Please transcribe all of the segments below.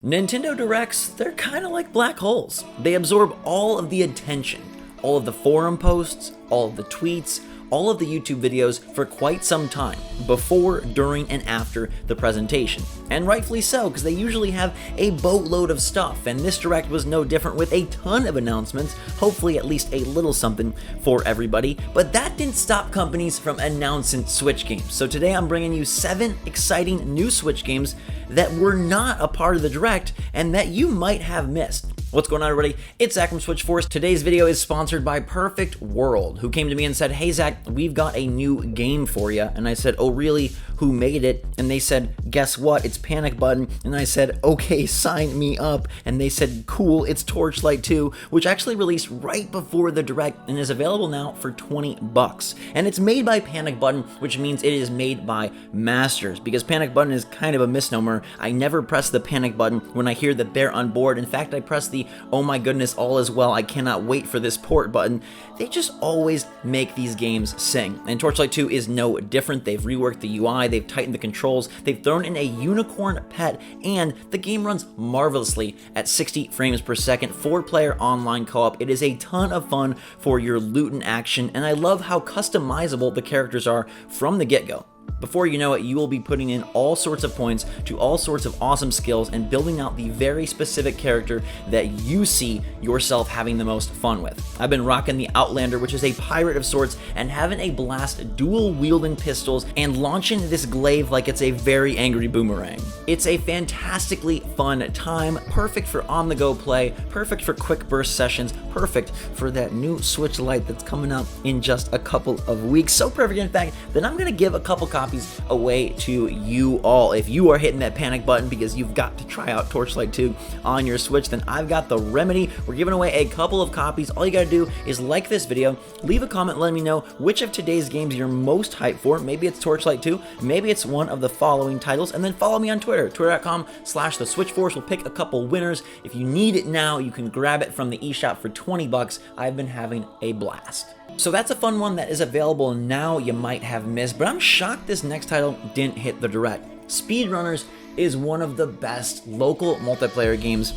Nintendo Directs, they're kind of like black holes. They absorb all of the attention, all of the forum posts, all of the tweets, all of the YouTube videos for quite some time, before, during, and after the presentation. And rightfully so, because they usually have a boatload of stuff, and this Direct was no different with a ton of announcements, hopefully at least a little something for everybody, but that didn't stop companies from announcing Switch games. So today I'm bringing you 7 exciting new Switch games that were not a part of the Direct, and that you might have missed. What's going on, everybody? It's Zach from SwitchForce. Today's video is sponsored by Perfect World, who came to me and said, "Hey Zach, we've got a new game for you." And I said, "Oh really? Who made it?" And they said, "Guess what? It's Panic Button." And I said, "Okay, sign me up." And they said, "Cool, it's Torchlight II," which actually released right before the Direct and is available now for 20 bucks. And it's made by Panic Button, which means it is made by masters, because Panic Button is kind of a misnomer. I never press the panic button when I hear that they're on board. In fact, I press the "oh my goodness, all is well, I cannot wait for this port" button. They just always make these games sing. And Torchlight 2 is no different. They've reworked the UI, they've tightened the controls, they've thrown in a unicorn pet, and the game runs marvelously at 60 frames per second, 4-player online co-op. It is a ton of fun for your loot and action, and I love how customizable the characters are from the get-go. Before you know it, you will be putting in all sorts of points to all sorts of awesome skills and building out the very specific character that you see yourself having the most fun with. I've been rocking the Outlander, which is a pirate of sorts, and having a blast dual-wielding pistols and launching this glaive like it's a very angry boomerang. It's a fantastically fun time, perfect for on-the-go play, perfect for quick burst sessions, perfect for that new Switch Lite that's coming out in just a couple of weeks. So perfect, in fact, that I'm going to give a couple copies away to you all. If you are hitting that panic button because you've got to try out Torchlight 2 on your Switch, then I've got the remedy. We're giving away a couple of copies. All you gotta do is like this video, leave a comment letting me know which of today's games you're most hyped for. Maybe it's Torchlight 2, maybe it's one of the following titles, and then follow me on Twitter, twitter.com/theswitchforce. We'll pick a couple winners. If you need it now, you can grab it from the eShop for 20 bucks. I've been having a blast. So that's a fun one that is available now you might have missed, but I'm shocked this next title didn't hit the Direct. Speedrunners is one of the best local multiplayer games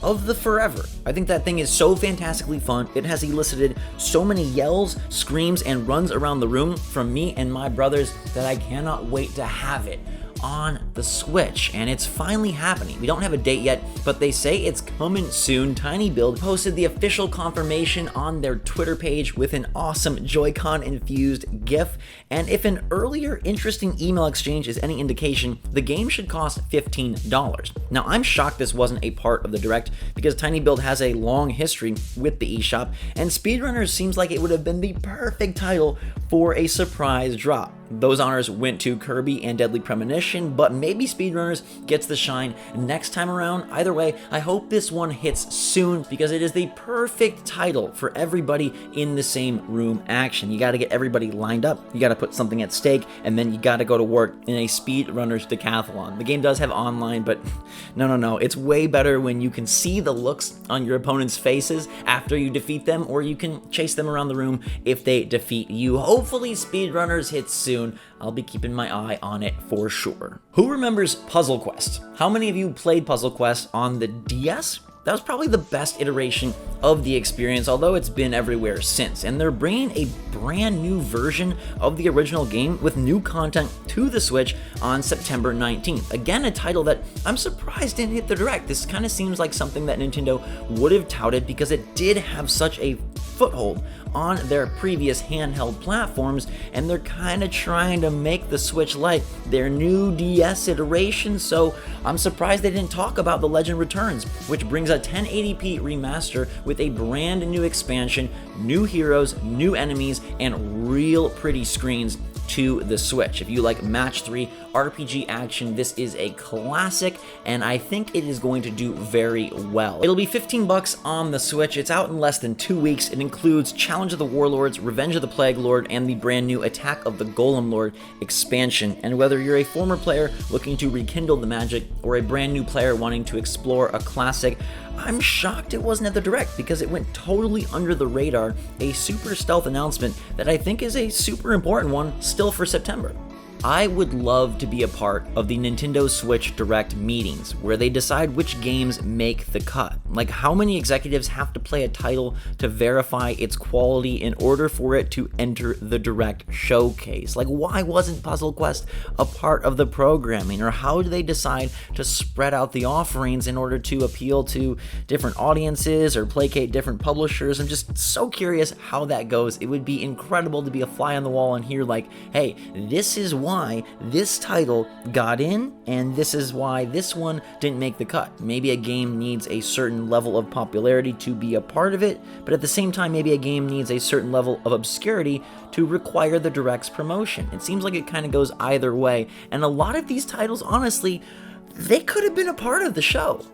of the forever. I think that thing is so fantastically fun. It has elicited so many yells, screams, and runs around the room from me and my brothers that I cannot wait to have it on the Switch, and it's finally happening. We don't have a date yet, but they say it's coming soon. Tiny Build posted the official confirmation on their Twitter page with an awesome Joy-Con infused GIF, and if an earlier interesting email exchange is any indication, the game should cost $15. Now, I'm shocked this wasn't a part of the Direct, because Tiny Build has a long history with the eShop, and Speedrunners seems like it would have been the perfect title for a surprise drop. Those honors went to Kirby and Deadly Premonition, but maybe Speedrunners gets the shine next time around. Either way, I hope this one hits soon, because it is the perfect title for everybody in the same room action. You gotta get everybody lined up, you gotta put something at stake, and then you gotta go to work in a Speedrunners decathlon. The game does have online, but no, it's way better when you can see the looks on your opponent's faces after you defeat them, or you can chase them around the room if they defeat you. Hopefully Speedrunners hits soon. I'll be keeping my eye on it for sure. Who remembers Puzzle Quest? How many of you played Puzzle Quest on the DS? That was probably the best iteration of the experience, although it's been everywhere since. And they're bringing a brand new version of the original game with new content to the Switch on September 19th. Again, a title that I'm surprised didn't hit the Direct. This kind of seems like something that Nintendo would have touted, because it did have such a foothold on their previous handheld platforms, and they're kind of trying to make the Switch Lite their new DS iteration, so I'm surprised they didn't talk about The Legend Returns, which brings a 1080p remaster with a brand new expansion, new heroes, new enemies, and real pretty screens to the Switch. If you like match 3 RPG action, this is a classic, and I think it is going to do very well. It'll be 15 bucks on the Switch. It's out in less than 2 weeks. It includes Challenge of the Warlords, Revenge of the Plague Lord, and the brand new Attack of the Golem Lord expansion. And whether you're a former player looking to rekindle the magic, or a brand new player wanting to explore a classic, I'm shocked it wasn't at the Direct, because it went totally under the radar, a super stealth announcement that I think is a super important one still for September. I would love to be a part of the Nintendo Switch Direct meetings where they decide which games make the cut. Like, how many executives have to play a title to verify its quality in order for it to enter the Direct showcase? Like, why wasn't Puzzle Quest a part of the programming? Or how do they decide to spread out the offerings in order to appeal to different audiences or placate different publishers? I'm just so curious how that goes. It would be incredible to be a fly on the wall and hear like, hey, this is why this title got in, and this is why this one didn't make the cut. Maybe a game needs a certain level of popularity to be a part of it, but at the same time, maybe a game needs a certain level of obscurity to require the Direct's promotion. It seems like it kind of goes either way, and a lot of these titles, honestly, they could have been a part of the show.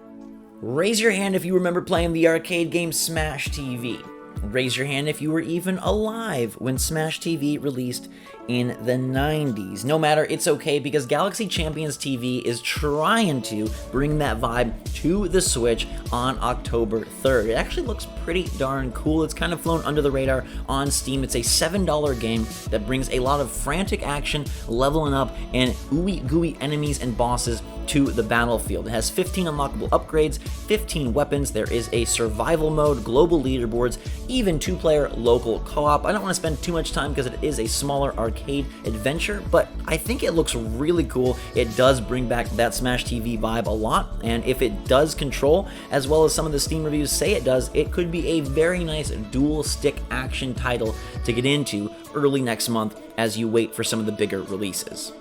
Raise your hand if you remember playing the arcade game Smash TV. Raise your hand if you were even alive when Smash TV released in the 90s. No matter, it's okay, because Galaxy Champions TV is trying to bring that vibe to the Switch on October 3rd. It actually looks pretty darn cool. It's kind of flown under the radar on Steam. It's a $7 game that brings a lot of frantic action, leveling up, and ooey gooey enemies and bosses to the battlefield. It has 15 unlockable upgrades, 15 weapons, there is a survival mode, global leaderboards, even 2-player local co-op. I don't want to spend too much time because it is a smaller arcade adventure, but I think it looks really cool. It does bring back that Smash TV vibe a lot, and if it does control, as well as some of the Steam reviews say it does, it could be a very nice dual stick action title to get into early next month as you wait for some of the bigger releases.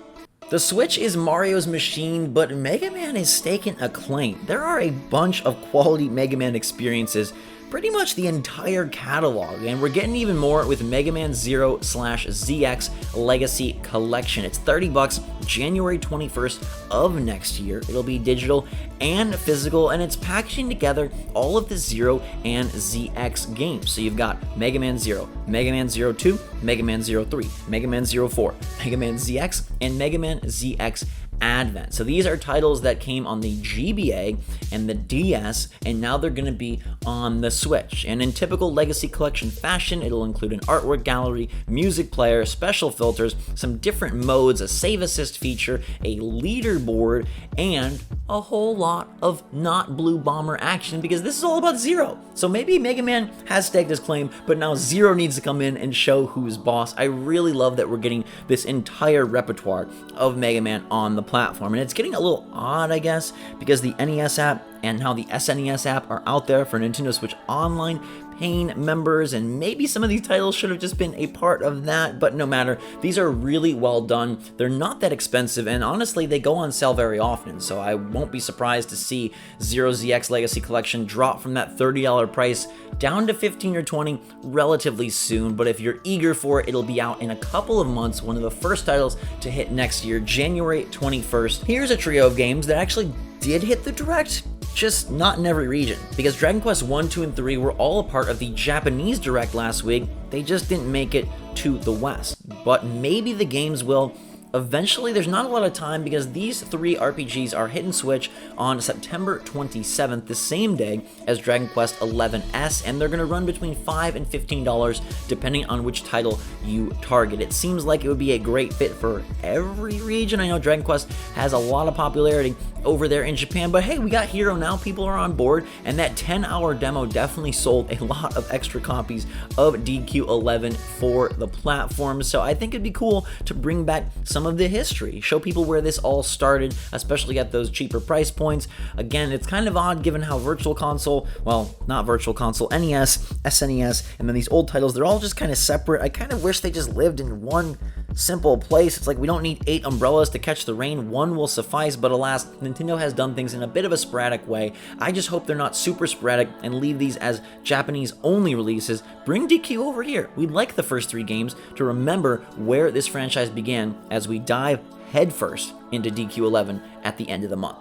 The Switch is Mario's machine, but Mega Man is staking a claim. There are a bunch of quality Mega Man experiences, pretty much the entire catalog, and we're getting even more with Mega Man 0/ZX Legacy Collection. It's $30, January 21st of next year. It'll be digital and physical, and it's packaging together all of the 0 and ZX games. So you've got Mega Man 0, Mega Man 02, Mega Man 03, Mega Man 04, Mega Man ZX, and Mega Man ZX Advent. So these are titles that came on the GBA and the DS, and now they're going to be on the Switch. And in typical Legacy Collection fashion, it'll include an artwork gallery, music player, special filters, some different modes, a save assist feature, a leaderboard, and a whole lot of not Blue Bomber action, because this is all about Zero. So maybe Mega Man has staked his claim, but now Zero needs to come in and show who's boss. I really love that we're getting this entire repertoire of Mega Man on the platform, and it's getting a little odd, I guess, because the NES app and now the SNES app are out there for Nintendo Switch Online paying members, and maybe some of these titles should have just been a part of that, but no matter, these are really well done. They're not that expensive, and honestly, they go on sale very often, so I won't be surprised to see 0ZX Legacy Collection drop from that $30 price down to $15 or $20 relatively soon. But if you're eager for it, it'll be out in a couple of months, one of the first titles to hit next year, January 21st. Here's a trio of games that actually did hit the Direct, just not in every region, because Dragon Quest 1, 2, and 3 were all a part of the Japanese Direct last week. They just didn't make it to the West, but maybe the games will. Eventually, there's not a lot of time because these three RPGs are hitting Switch on September 27th, the same day as Dragon Quest XI's, and they're going to run between $5 and $15 depending on which title you target. It seems like it would be a great fit for every region. I know Dragon Quest has a lot of popularity over there in Japan, but hey, we got Hero now, people are on board, and that 10-hour demo definitely sold a lot of extra copies of DQ11 for the platform, so I think it'd be cool to bring back some of the history, show people where this all started, especially at those cheaper price points. Again, it's kind of odd given how Virtual Console, well, not Virtual Console, NES, SNES, and then these old titles, they're all just kind of separate. I kind of wish they just lived in one simple place. It's like we don't need 8 umbrellas to catch the rain, one will suffice, but alas, Nintendo has done things in a bit of a sporadic way. I just hope they're not super sporadic and leave these as Japanese only releases. Bring DQ over here. We'd like the first 3 games to remember where this franchise began as we dive headfirst into DQ11 at the end of the month.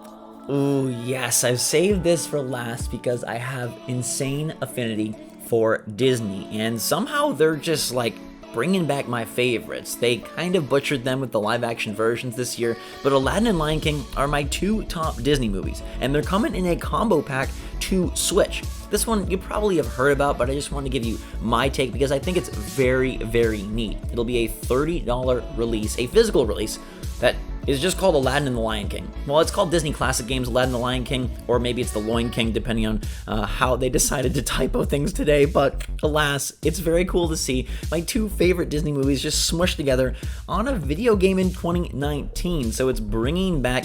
Ooh, yes, I've saved this for last because I have insane affinity for Disney, and somehow they're just like bringing back my favorites. They kind of butchered them with the live-action versions this year, but Aladdin and Lion King are my 2 top Disney movies, and they're coming in a combo pack to Switch. This one you probably have heard about, but I just want to give you my take because I think it's very, very neat. It'll be a $30 release, a physical release, that is just called Aladdin and the Lion King. Well, it's called Disney Classic Games Aladdin and the Lion King, or maybe it's the Loin King, depending on how they decided to typo things today, but alas, it's very cool to see my two favorite Disney movies just smushed together on a video game in 2019, so it's bringing back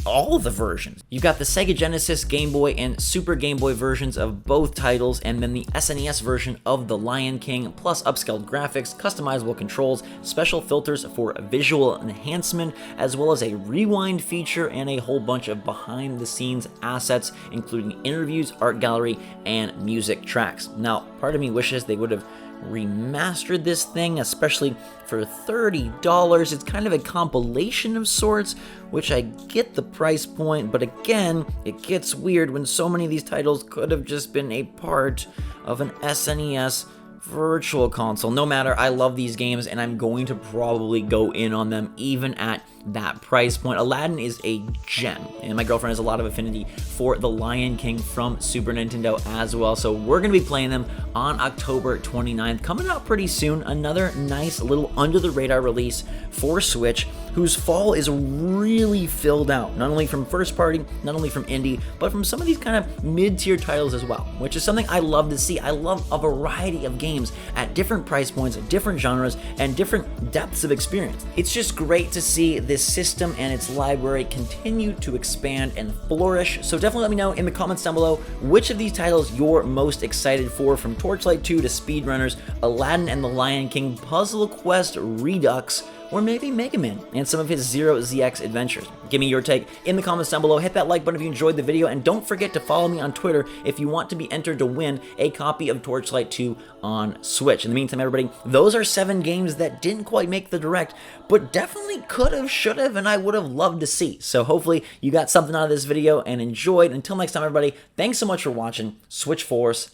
all of the versions. You've got the Sega Genesis, Game Boy, and Super Game Boy versions of both titles, and then the SNES version of The Lion King, plus upscaled graphics, customizable controls, special filters for visual enhancement, as well as a rewind feature and a whole bunch of behind-the-scenes assets, including interviews, art gallery, and music tracks. Now, part of me wishes they would have remastered this thing, especially for $30. It's kind of a compilation of sorts, which I get the price point, but again, it gets weird when so many of these titles could have just been a part of an SNES Virtual Console. No matter, I love these games and I'm going to probably go in on them even at that price point. Aladdin is a gem, and my girlfriend has a lot of affinity for The Lion King from Super Nintendo as well, so we're going to be playing them on October 29th, coming out pretty soon. Another nice little under-the-radar release for Switch, whose fall is really filled out, not only from first party, not only from indie, but from some of these kind of mid-tier titles as well, which is something I love to see. I love a variety of games at different price points, different genres, and different depths of experience. It's just great to see this system and its library continue to expand and flourish. So definitely let me know in the comments down below which of these titles you're most excited for, from Torchlight 2 to Speedrunners, Aladdin and the Lion King, Puzzle Quest Redux, or maybe Mega Man and some of his Zero ZX adventures. Give me your take in the comments down below. Hit that like button if you enjoyed the video, and don't forget to follow me on Twitter if you want to be entered to win a copy of Torchlight 2 on Switch. In the meantime, everybody, those are 7 games that didn't quite make the Direct, but definitely could have, should have, and I would have loved to see. So hopefully you got something out of this video and enjoyed. Until next time, everybody, thanks so much for watching. SwitchForce